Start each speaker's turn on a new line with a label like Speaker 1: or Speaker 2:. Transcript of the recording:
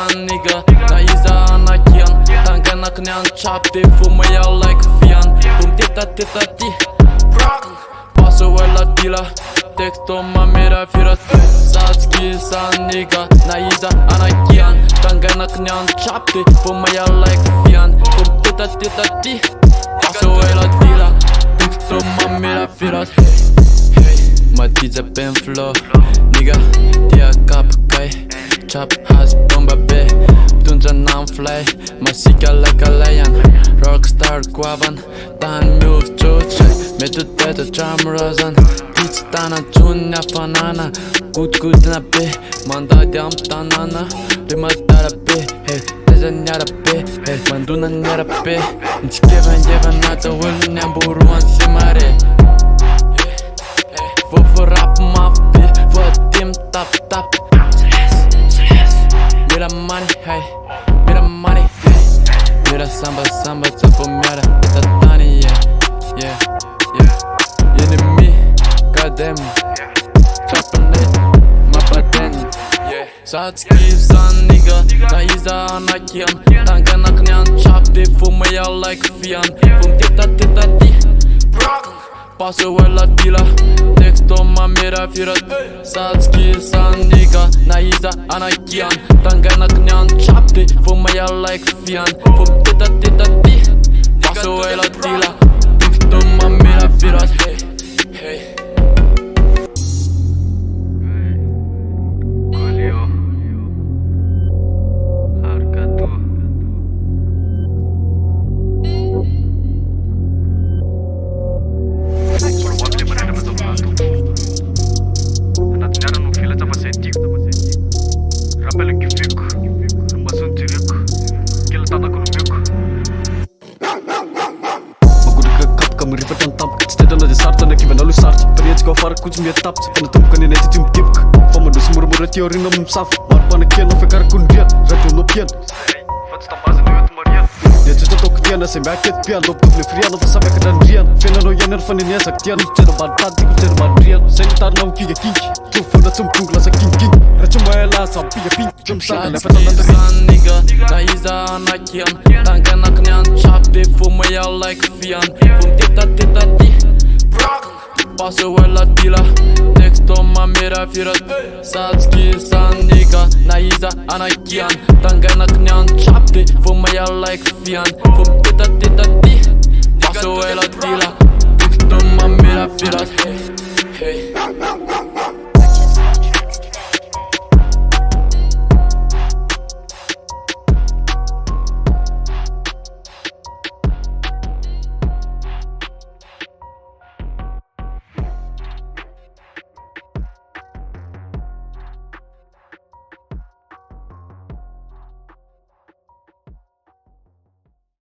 Speaker 1: nigga Naiza anakian Tanga na knyan chapte Får mig jag like fian Fum tita Paso la dila Texto mamera firat Satski san nigga Naiza anakian Tanga na knyan chapte Får mig jag like fian Fum tita Paso la dila Texto mamera firat Matiza pen flow Nigga, dia cap kai Chop has bomba be Tundra nam fly Masika like a lion Rockstar guavan Tahan move chucha Metu teto tram rozan Pitch tana chunya fanana Good na be Manda diam tanana Rima dara be Hey, teja nyara be Hey, manduna nyara be Nchikevan yevan nata Wulu nyamburuan simare Voor rap mafie, voor team tap Mira money, hey, mira money, hey Mira samba, tapo miara, ita tani, yeah Enemy, goddamn Trappin' it, mapaten, yeah Satski san nigga, Naiza anakian Tanga na knyan chapte, får mig jag like fian Fum tita Paso la dila Texto mamera firat Satski san nigga Naiza anakian Tanga na knyan chapte Får mig jag like fian Fum tita Paso la dila Texto mamera firat Hey
Speaker 2: Kuts meer tap, van het kan je net het tip. Van mijn dus murmur het jorin om saf. Maar van een keer of ik er kon weer, red je op je. Wat staat maar nu het maar je. Dit is dat ook die en ze maakt het pian op de vrienden of samen kan rien. Vinden nou jener van die net zakt die niet zitten maar dat die zitten maar rien. Zijn daar nou kijk kink. Zo voor dat zo'n punk las king. Red je maar laat aan pie pink. Jump staan en even aan de
Speaker 1: nigga. Naiza anakian. Tanga na knyan chapte voor mij al like fian. Fum tita Paso la dila Texto mamera firat Satski san nigga Naiza anakian Tanga na knyan chapte Får mig jag like fian Fum tita Paso la dila Texto mamera firat